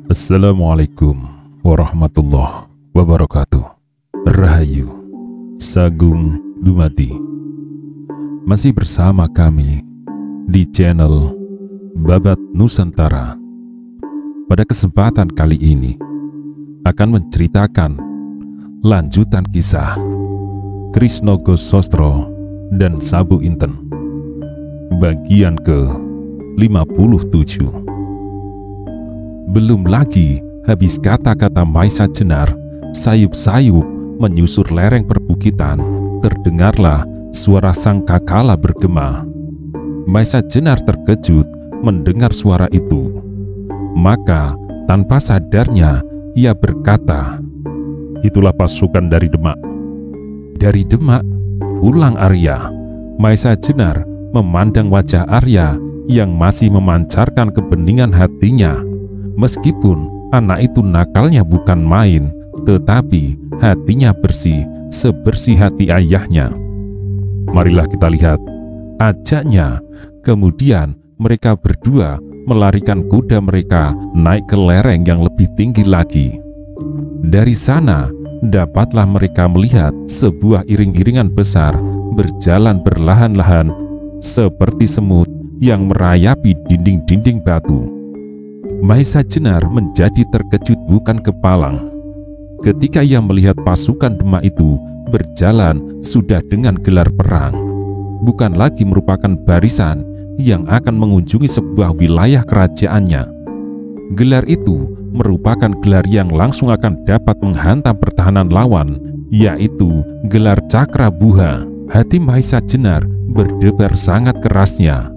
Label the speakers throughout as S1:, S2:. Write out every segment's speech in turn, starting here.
S1: Assalamualaikum warahmatullahi wabarakatuh. Rahayu, Sagung Dumadi. Masih bersama kami di channel Babat Nusantara. Pada kesempatan kali ini akan menceritakan lanjutan kisah Krisnogo Sostro dan Sabu Inten bagian ke-57. Belum lagi habis kata-kata Maisa Jenar, sayup-sayup menyusur lereng perbukitan, terdengarlah suara sang kakala bergema. Maisa Jenar terkejut mendengar suara itu. Maka tanpa sadarnya ia berkata, "Itulah pasukan dari Demak." "Dari Demak?" ulang Arya. Maisa Jenar memandang wajah Arya yang masih memancarkan kebeningan hatinya. Meskipun anak itu nakalnya bukan main, tetapi hatinya bersih, sebersih hati ayahnya. "Marilah kita lihat," ajaknya. Kemudian mereka berdua melarikan kuda mereka naik ke lereng yang lebih tinggi lagi. Dari sana dapatlah mereka melihat sebuah iring-iringan besar berjalan perlahan-lahan seperti semut yang merayapi dinding-dinding batu. Maisa Jenar menjadi terkejut bukan kepalang ketika ia melihat pasukan Demak itu berjalan sudah dengan gelar perang, bukan lagi merupakan barisan yang akan mengunjungi sebuah wilayah kerajaannya. Gelar itu merupakan gelar yang langsung akan dapat menghantam pertahanan lawan, yaitu gelar Cakra Buha. Hati Maisa Jenar berdebar sangat kerasnya.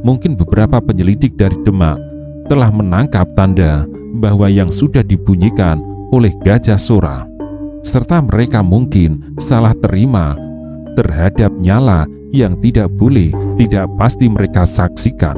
S1: Mungkin beberapa penyelidik dari Demak telah menangkap tanda bahwa yang sudah dibunyikan oleh Gajah Sora, serta mereka mungkin salah terima terhadap nyala yang tidak pasti mereka saksikan.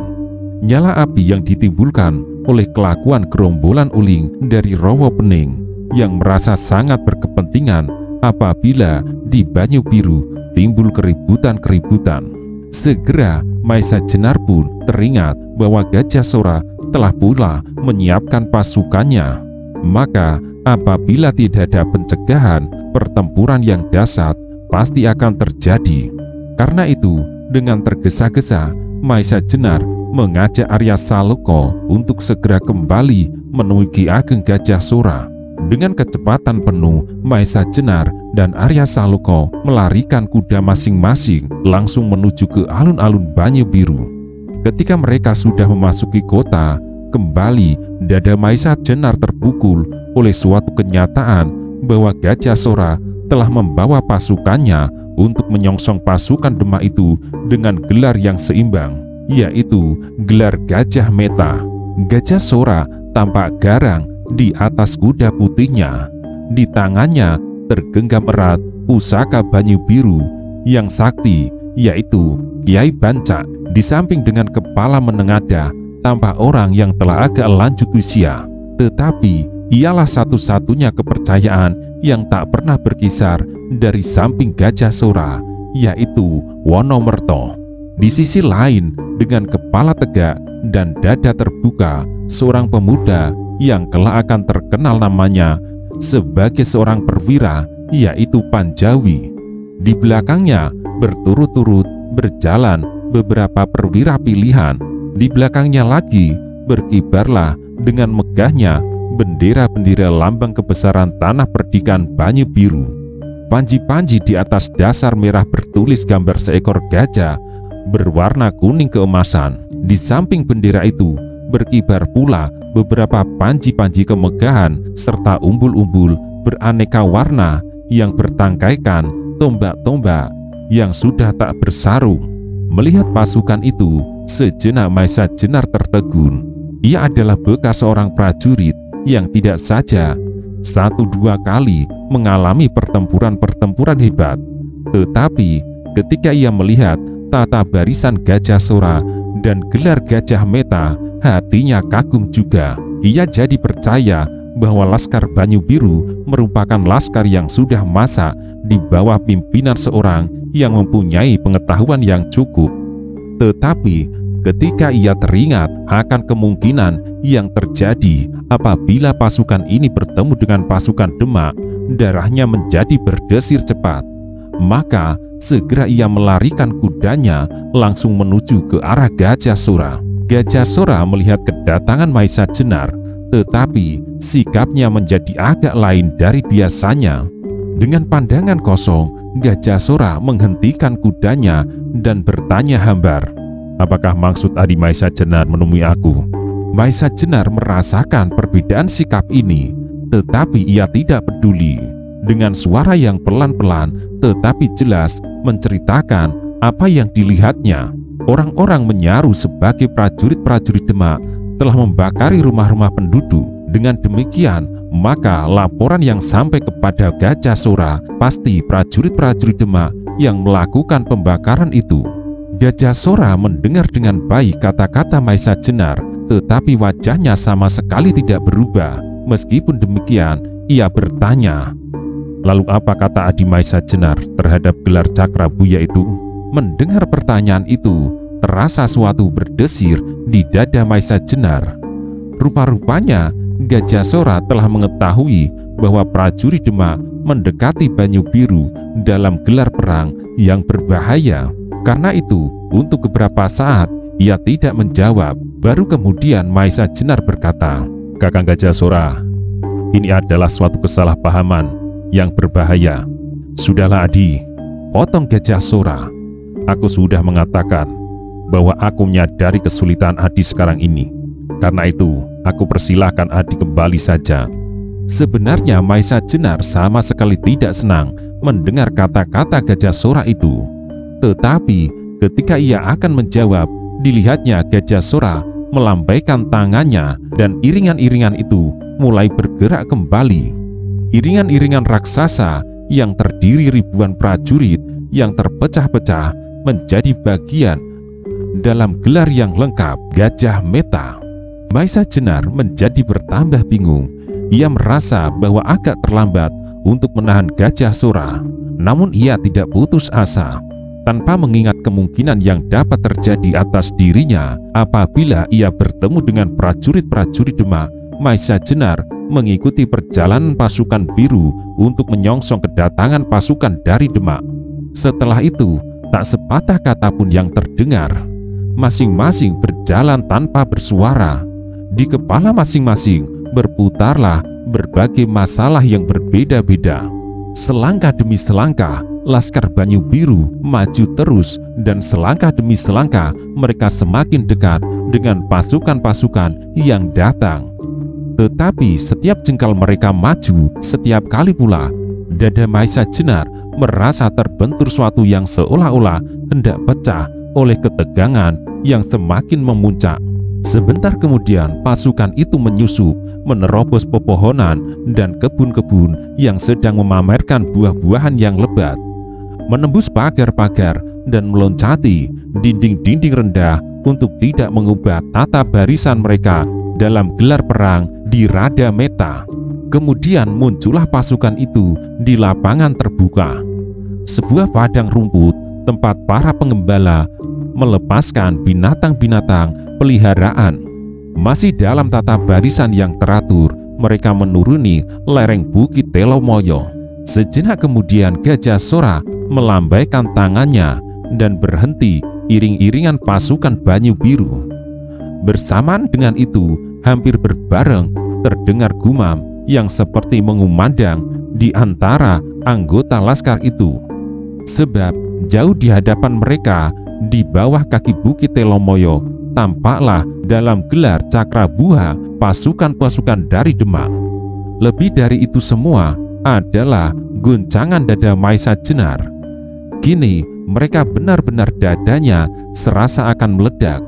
S1: Nyala api yang ditimbulkan oleh kelakuan gerombolan uling dari Rowo Pening yang merasa sangat berkepentingan apabila di Banyu Biru timbul keributan-keributan. Segera Maisa Jenar pun teringat bahwa Gajah Sora telah pula menyiapkan pasukannya. Maka apabila tidak ada pencegahan, pertempuran yang dahsyat pasti akan terjadi. Karena itu, dengan tergesa-gesa, Maisa Jenar mengajak Arya Saloka untuk segera kembali menemui Ki Ageng Gajah Sora. Dengan kecepatan penuh, Maisa Jenar dan Arya Saloka melarikan kuda masing-masing langsung menuju ke alun-alun Banyu Biru. Ketika mereka sudah memasuki kota, kembali dada Maisa Jenar terpukul oleh suatu kenyataan bahwa Gajah Sora telah membawa pasukannya untuk menyongsong pasukan Demak itu dengan gelar yang seimbang, yaitu gelar Gajah Meta. Gajah Sora tampak garang di atas kuda putihnya. Di tangannya tergenggam erat pusaka Banyu Biru yang sakti, yaitu Kiai Bancak. Di samping dengan kepala menengadah tampak orang yang telah agak lanjut usia, tetapi ialah satu-satunya kepercayaan yang tak pernah berkisar dari samping Gajah Sora, yaitu Wonomerto. Di sisi lain, dengan kepala tegak dan dada terbuka, seorang pemuda yang kelak akan terkenal namanya sebagai seorang perwira, yaitu Panjawi. Di belakangnya berturut-turut berjalan beberapa perwira pilihan. Di belakangnya lagi berkibarlah dengan megahnya bendera-bendera lambang kebesaran tanah perdikan Banyu Biru. Panji-panji di atas dasar merah bertulis gambar seekor gajah berwarna kuning keemasan. Di samping bendera itu berkibar pula beberapa panji-panji kemegahan serta umbul-umbul beraneka warna yang bertangkaikan tombak-tombak yang sudah tak bersarung. Melihat pasukan itu, sejenak Maisa Jenar tertegun. Ia adalah bekas seorang prajurit yang tidak saja 1-2 kali mengalami pertempuran-pertempuran hebat, tetapi ketika ia melihat tata barisan Gajah Sora dan gelar Gajah Meta, hatinya kagum juga. Ia jadi percaya bahwa Laskar Banyu Biru merupakan laskar yang sudah masak di bawah pimpinan seorang yang mempunyai pengetahuan yang cukup. Tetapi ketika ia teringat akan kemungkinan yang terjadi apabila pasukan ini bertemu dengan pasukan Demak, darahnya menjadi berdesir cepat. Maka segera ia melarikan kudanya langsung menuju ke arah Gajah Sora. Gajah Sora melihat kedatangan Maisa Jenar, tetapi sikapnya menjadi agak lain dari biasanya. Dengan pandangan kosong, Gajah Sora menghentikan kudanya dan bertanya hambar, "Apakah maksud Adi Maisa Jenar menemui aku?" Maisa Jenar merasakan perbedaan sikap ini, tetapi ia tidak peduli. Dengan suara yang pelan-pelan tetapi jelas menceritakan apa yang dilihatnya. Orang-orang menyaru sebagai prajurit-prajurit Demak telah membakari rumah-rumah penduduk. Dengan demikian, maka laporan yang sampai kepada Gajah Sora pasti prajurit-prajurit Demak yang melakukan pembakaran itu. Gajah Sora mendengar dengan baik kata-kata Maisa Jenar, tetapi wajahnya sama sekali tidak berubah. Meskipun demikian, ia bertanya, "Lalu apa kata Adi Maisa Jenar terhadap gelar Cakrabuya itu?" Mendengar pertanyaan itu, terasa suatu berdesir di dada Maisa Jenar. Rupa-rupanya Gajah Sora telah mengetahui bahwa prajurit Demak mendekati Banyu Biru dalam gelar perang yang berbahaya. Karena itu, untuk beberapa saat ia tidak menjawab. Baru kemudian Maisa Jenar berkata, "Kakang Gajah Sora, ini adalah suatu kesalahpahaman yang berbahaya." "Sudahlah Adi," potong Gajah Sora. "Aku sudah mengatakan bahwa aku menyadari kesulitan Adi sekarang ini. Karena itu, aku persilahkan Adi kembali saja." Sebenarnya Maisa Jenar sama sekali tidak senang mendengar kata-kata Gajah Sora itu. Tetapi ketika ia akan menjawab, dilihatnya Gajah Sora melambaikan tangannya dan iringan-iringan itu mulai bergerak kembali. Iringan-iringan raksasa yang terdiri ribuan prajurit yang terpecah-pecah menjadi bagian dalam gelar yang lengkap Gajah Meta. Maisa Jenar menjadi bertambah bingung. Ia merasa bahwa agak terlambat untuk menahan Gajah Sora. Namun ia tidak putus asa. Tanpa mengingat kemungkinan yang dapat terjadi atas dirinya apabila ia bertemu dengan prajurit-prajurit Demak, Maisa Jenar mengikuti perjalanan pasukan biru untuk menyongsong kedatangan pasukan dari Demak. Setelah itu, tak sepatah kata pun yang terdengar. Masing-masing berjalan tanpa bersuara. Di kepala masing-masing berputarlah berbagai masalah yang berbeda-beda. Selangkah demi selangkah, Laskar Banyu Biru maju terus, dan selangkah demi selangkah mereka semakin dekat dengan pasukan-pasukan yang datang. Tetapi setiap jengkal mereka maju, setiap kali pula dada Maisa Jenar merasa terbentur suatu yang seolah-olah hendak pecah oleh ketegangan yang semakin memuncak. Sebentar kemudian pasukan itu menyusup, menerobos pepohonan dan kebun-kebun yang sedang memamerkan buah-buahan yang lebat, menembus pagar-pagar dan meloncati dinding-dinding rendah untuk tidak mengubah tata barisan mereka dalam gelar perang di Rada Meta. Kemudian muncullah pasukan itu di lapangan terbuka, sebuah padang rumput tempat para pengembala melepaskan binatang-binatang peliharaan. Masih dalam tata barisan yang teratur, mereka menuruni lereng Bukit Telomoyo. Sejenak kemudian Gajah Sora melambaikan tangannya dan berhenti iring-iringan pasukan Banyu Biru. Bersamaan dengan itu, hampir berbareng terdengar gumam yang seperti mengumandang di antara anggota laskar itu. Sebab jauh di hadapan mereka, di bawah kaki Bukit Telomoyo, tampaklah dalam gelar Cakrabuha pasukan-pasukan dari Demak. Lebih dari itu semua adalah guncangan dada Maisa Jenar. Kini mereka benar-benar dadanya serasa akan meledak.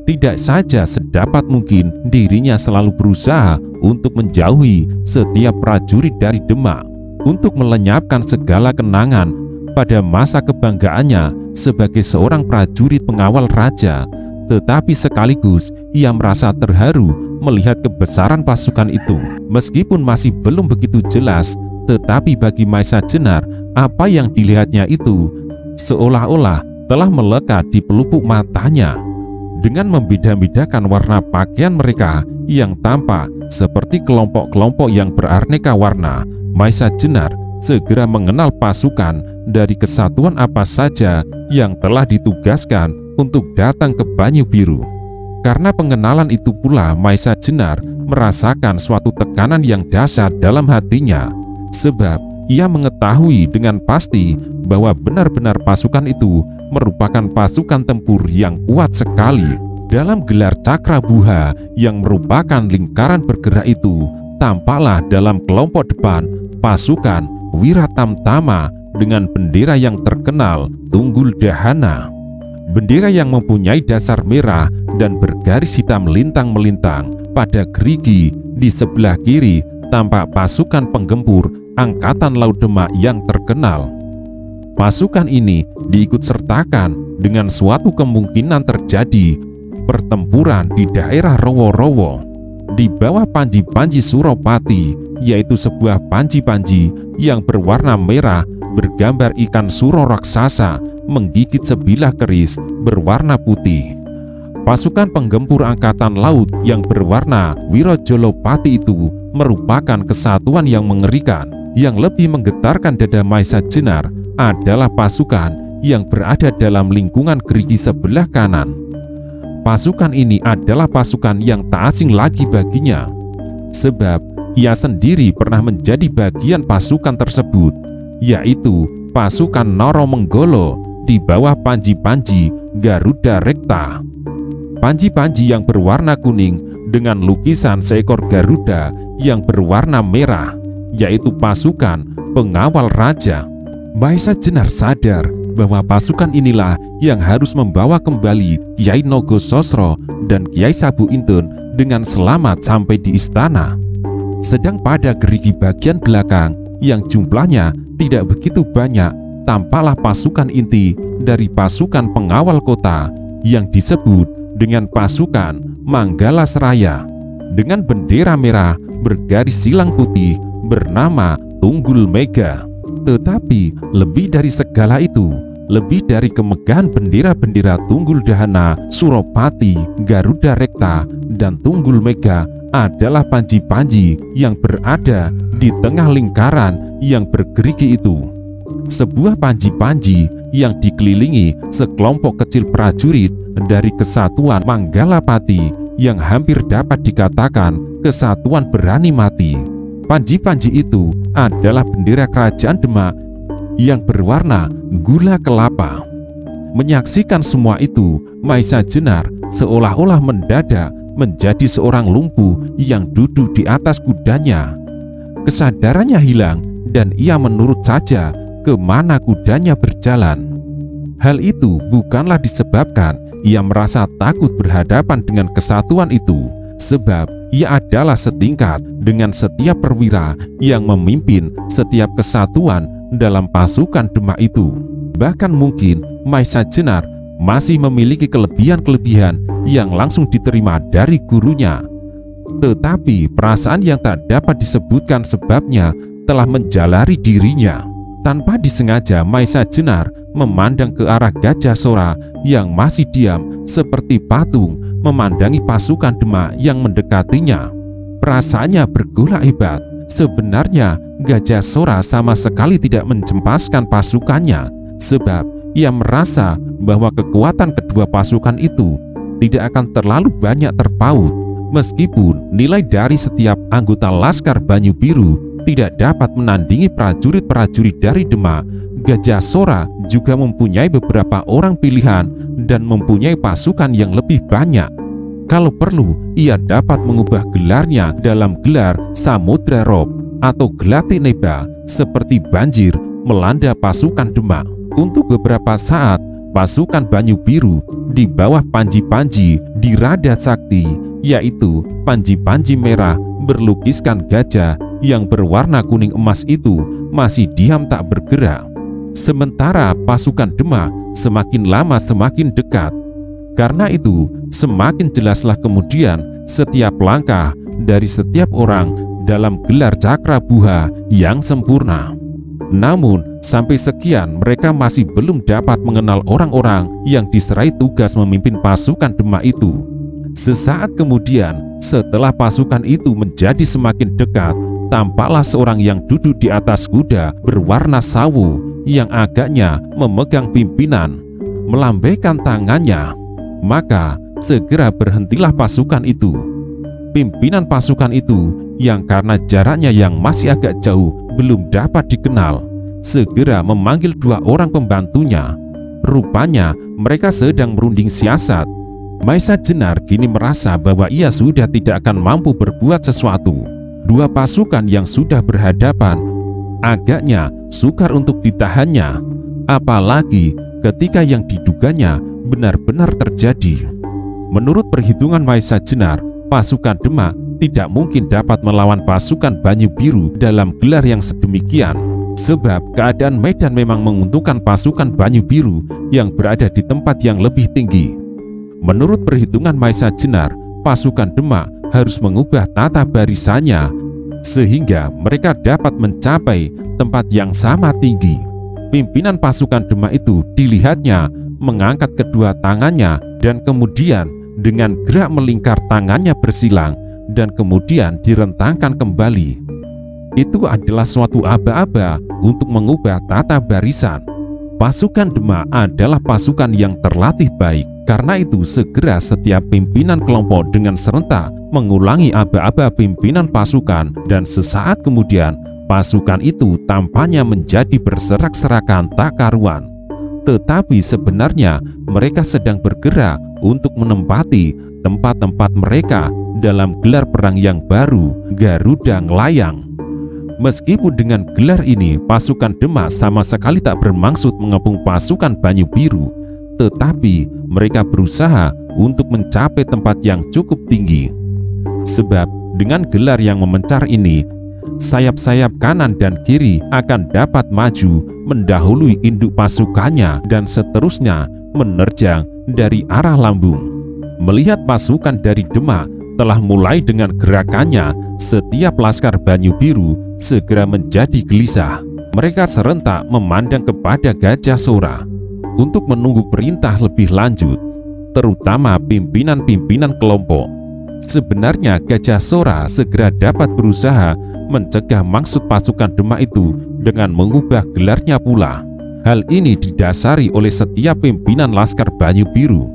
S1: Tidak saja sedapat mungkin dirinya selalu berusaha untuk menjauhi setiap prajurit dari Demak, untuk melenyapkan segala kenangan pada masa kebanggaannya sebagai seorang prajurit pengawal raja, tetapi sekaligus ia merasa terharu melihat kebesaran pasukan itu. Meskipun masih belum begitu jelas, tetapi bagi Maisa Jenar, apa yang dilihatnya itu seolah-olah telah melekat di pelupuk matanya. Dengan membeda-bedakan warna pakaian mereka yang tampak seperti kelompok-kelompok yang beraneka warna, Maisa Jenar segera mengenal pasukan dari kesatuan apa saja yang telah ditugaskan untuk datang ke Banyu Biru. Karena pengenalan itu pula Maisa Jenar merasakan suatu tekanan yang dahsyat dalam hatinya, sebab ia mengetahui dengan pasti bahwa benar-benar pasukan itu merupakan pasukan tempur yang kuat sekali. Dalam gelar Cakrabuha yang merupakan lingkaran bergerak itu, tampaklah dalam kelompok depan pasukan Wiratamtama dengan bendera yang terkenal Tunggul Dahana. Bendera yang mempunyai dasar merah dan bergaris hitam lintang melintang pada gerigi di sebelah kiri tampak pasukan penggempur Angkatan Laut Demak yang terkenal. Pasukan ini diikutsertakan dengan suatu kemungkinan terjadi pertempuran di daerah Rowo-Rowo. Di bawah panji-panji Suropati, yaitu sebuah panji-panji yang berwarna merah bergambar ikan suro raksasa menggigit sebilah keris berwarna putih. Pasukan penggempur Angkatan Laut yang berwarna Wirojolopati itu merupakan kesatuan yang mengerikan. Yang lebih menggetarkan dada Maisa Jenar adalah pasukan yang berada dalam lingkungan gerigi sebelah kanan. Pasukan ini adalah pasukan yang tak asing lagi baginya, sebab ia sendiri pernah menjadi bagian pasukan tersebut, yaitu pasukan Noromenggolo di bawah panji-panji Garuda Rekta. Panji-panji yang berwarna kuning dengan lukisan seekor Garuda yang berwarna merah, yaitu pasukan pengawal raja. Maisa Jenar sadar bahwa pasukan inilah yang harus membawa kembali Kiai Nogososro dan Kiai Sabu Intun dengan selamat sampai di istana. Sedang pada gerigi bagian belakang yang jumlahnya tidak begitu banyak, tampaklah pasukan inti dari pasukan pengawal kota yang disebut dengan pasukan Manggala Seraya dengan bendera merah bergaris silang putih bernama Tunggul Mega. Tetapi lebih dari segala itu, lebih dari kemegahan bendera-bendera Tunggul Dahana, Suropati, Garuda Rekta, dan Tunggul Mega adalah panji-panji yang berada di tengah lingkaran yang bergerigi itu. Sebuah panji-panji yang dikelilingi sekelompok kecil prajurit dari kesatuan Manggalapati yang hampir dapat dikatakan kesatuan berani mati. Panji-panji itu adalah bendera kerajaan Demak yang berwarna gula kelapa. Menyaksikan semua itu, Maisa Jenar seolah-olah mendadak menjadi seorang lumpuh yang duduk di atas kudanya. Kesadarannya hilang dan ia menurut saja kemana kudanya berjalan. Hal itu bukanlah disebabkan ia merasa takut berhadapan dengan kesatuan itu, sebab ia adalah setingkat dengan setiap perwira yang memimpin setiap kesatuan dalam pasukan Demak itu. Bahkan mungkin Maisa Jenar masih memiliki kelebihan-kelebihan yang langsung diterima dari gurunya. Tetapi perasaan yang tak dapat disebutkan sebabnya telah menjalari dirinya. Tanpa disengaja Maisa Jenar memandang ke arah Gajah Sora yang masih diam seperti patung memandangi pasukan Demak yang mendekatinya. Perasaannya bergolak hebat. Sebenarnya Gajah Sora sama sekali tidak mencempaskan pasukannya, sebab ia merasa bahwa kekuatan kedua pasukan itu tidak akan terlalu banyak terpaut. Meskipun nilai dari setiap anggota Laskar Banyu Biru tidak dapat menandingi prajurit-prajurit dari Demak, Gajah Sora juga mempunyai beberapa orang pilihan dan mempunyai pasukan yang lebih banyak. Kalau perlu, ia dapat mengubah gelarnya dalam gelar Samudra Rob atau Glati Neba seperti banjir melanda pasukan Demak. Untuk beberapa saat, pasukan Banyu Biru di bawah panji-panji di Rada Sakti, yaitu panji-panji merah berlukiskan gajah yang berwarna kuning emas itu masih diam tak bergerak. Sementara pasukan Demak semakin lama semakin dekat. Karena itu, semakin jelaslah kemudian setiap langkah dari setiap orang dalam gelar Cakrabuha yang sempurna. Namun, sampai sekian mereka masih belum dapat mengenal orang-orang yang diserai tugas memimpin pasukan Demak itu. Sesaat kemudian, setelah pasukan itu menjadi semakin dekat, tampaklah seorang yang duduk di atas kuda berwarna sawo yang agaknya memegang pimpinan, melambaikan tangannya. Maka segera berhentilah pasukan itu. Pimpinan pasukan itu yang karena jaraknya yang masih agak jauh belum dapat dikenal, segera memanggil 2 orang pembantunya. Rupanya mereka sedang merunding siasat. Maisa Jenar kini merasa bahwa ia sudah tidak akan mampu berbuat sesuatu. 2 pasukan yang sudah berhadapan agaknya sukar untuk ditahannya, apalagi ketika yang diduganya benar-benar terjadi. Menurut perhitungan Maisa Jenar, pasukan Demak tidak mungkin dapat melawan pasukan Banyu Biru dalam gelar yang sedemikian, sebab keadaan medan memang menguntungkan pasukan Banyu Biru yang berada di tempat yang lebih tinggi. Menurut perhitungan Maisa Jenar, pasukan Demak harus mengubah tata barisannya sehingga mereka dapat mencapai tempat yang sama tinggi. Pimpinan pasukan Demak itu dilihatnya mengangkat kedua tangannya dan kemudian dengan gerak melingkar tangannya bersilang dan kemudian direntangkan kembali. Itu adalah suatu aba-aba untuk mengubah tata barisan. Pasukan Demak adalah pasukan yang terlatih baik. Karena itu segera setiap pimpinan kelompok dengan serentak mengulangi aba-aba pimpinan pasukan, dan sesaat kemudian pasukan itu tampaknya menjadi berserak-serakan tak karuan. Tetapi sebenarnya mereka sedang bergerak untuk menempati tempat-tempat mereka dalam gelar perang yang baru, Garuda Nglayang. Meskipun dengan gelar ini pasukan Demak sama sekali tak bermaksud mengepung pasukan Banyu Biru, tetapi mereka berusaha untuk mencapai tempat yang cukup tinggi. Sebab dengan gelar yang memencar ini, sayap-sayap kanan dan kiri akan dapat maju mendahului induk pasukannya dan seterusnya menerjang dari arah lambung. Melihat pasukan dari Demak telah mulai dengan gerakannya, setiap laskar Banyu Biru segera menjadi gelisah. Mereka serentak memandang kepada Gajah Sora untuk menunggu perintah lebih lanjut, terutama pimpinan-pimpinan kelompok. Sebenarnya Gajah Sora segera dapat berusaha mencegah maksud pasukan Demak itu dengan mengubah gelarnya pula. Hal ini didasari oleh setiap pimpinan laskar Banyu Biru,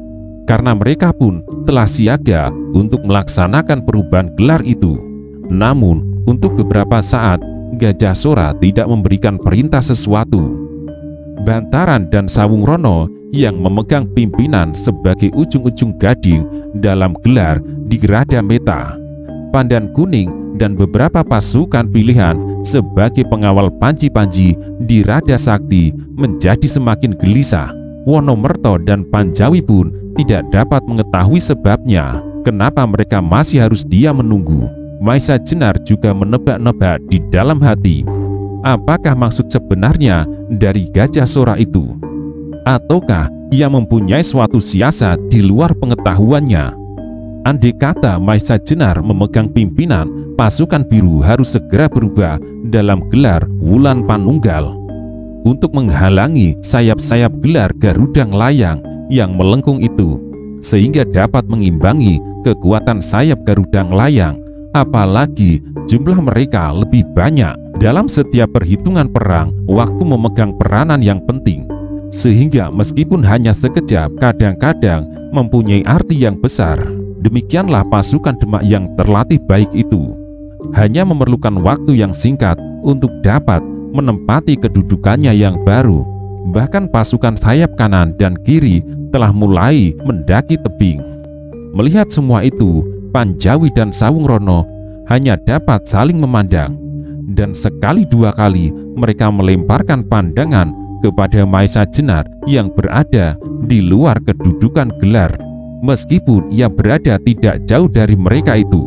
S1: karena mereka pun telah siaga untuk melaksanakan perubahan gelar itu. Namun untuk beberapa saat Gajah Sora tidak memberikan perintah sesuatu. Bantaran dan Sawung Rono yang memegang pimpinan sebagai ujung-ujung gading dalam gelar di Gerada Meta, Pandan Kuning dan beberapa pasukan pilihan sebagai pengawal panji-panji di Rada Sakti menjadi semakin gelisah. Wonomerto dan Panjawi pun tidak dapat mengetahui sebabnya kenapa mereka masih harus diam menunggu. Maisa Jenar juga menebak-nebak di dalam hati, apakah maksud sebenarnya dari Gajah Sora itu? Ataukah ia mempunyai suatu siasat di luar pengetahuannya? Andai kata Maisa Jenar memegang pimpinan, pasukan biru harus segera berubah dalam gelar Wulan Panunggal untuk menghalangi sayap-sayap gelar Garuda Nglayang yang melengkung itu, sehingga dapat mengimbangi kekuatan sayap Garuda Nglayang. Apalagi jumlah mereka lebih banyak. Dalam setiap perhitungan perang, waktu memegang peranan yang penting, sehingga meskipun hanya sekejap, kadang-kadang mempunyai arti yang besar. Demikianlah pasukan Demak yang terlatih baik itu hanya memerlukan waktu yang singkat untuk dapat menempati kedudukannya yang baru. Bahkan pasukan sayap kanan dan kiri telah mulai mendaki tebing. Melihat semua itu, Panjawi dan Sawung Rono hanya dapat saling memandang, dan sekali dua kali mereka melemparkan pandangan kepada Maisa Jenar yang berada di luar kedudukan gelar, meskipun ia berada tidak jauh dari mereka itu.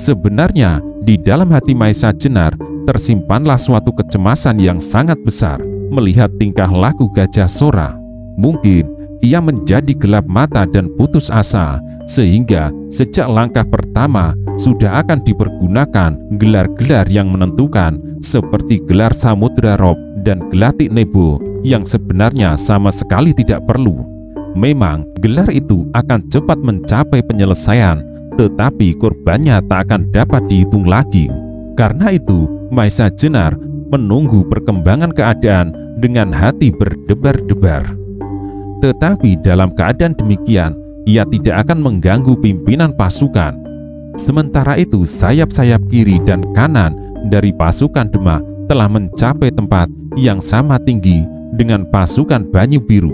S1: Sebenarnya di dalam hati Maisa Jenar tersimpanlah suatu kecemasan yang sangat besar melihat tingkah laku Gajah Sora. Mungkin ia menjadi gelap mata dan putus asa, sehingga sejak langkah pertama sudah akan dipergunakan gelar-gelar yang menentukan seperti gelar Samudra Rob dan Gelatik Nebo yang sebenarnya sama sekali tidak perlu. Memang gelar itu akan cepat mencapai penyelesaian, tetapi korbannya tak akan dapat dihitung lagi. Karena itu, Maisa Jenar menunggu perkembangan keadaan dengan hati berdebar-debar. Tetapi dalam keadaan demikian, ia tidak akan mengganggu pimpinan pasukan. Sementara itu, sayap-sayap kiri dan kanan dari pasukan Demak telah mencapai tempat yang sama tinggi dengan pasukan Banyu Biru.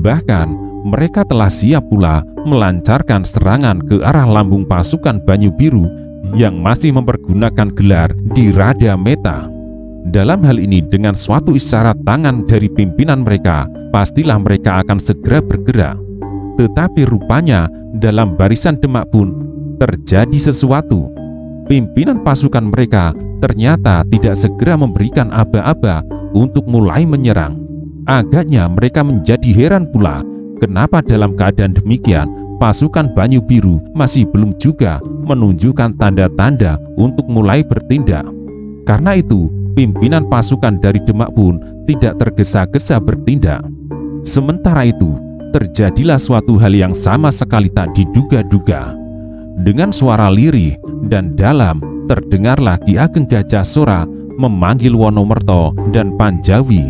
S1: Bahkan, mereka telah siap pula melancarkan serangan ke arah lambung pasukan Banyu Biru yang masih mempergunakan gelar di Rada Meta. Dalam hal ini, dengan suatu isyarat tangan dari pimpinan mereka, pastilah mereka akan segera bergerak. Tetapi rupanya dalam barisan Demak pun terjadi sesuatu. Pimpinan pasukan mereka ternyata tidak segera memberikan aba-aba untuk mulai menyerang. Agaknya mereka menjadi heran pula, kenapa dalam keadaan demikian pasukan Banyu Biru masih belum juga menunjukkan tanda-tanda untuk mulai bertindak. Karena itu, pimpinan pasukan dari Demak pun tidak tergesa-gesa bertindak. Sementara itu, terjadilah suatu hal yang sama sekali tak diduga-duga. Dengan suara lirih dan dalam, terdengarlah Ki Ageng Gajah Sora memanggil Wonomerto dan Panjawi.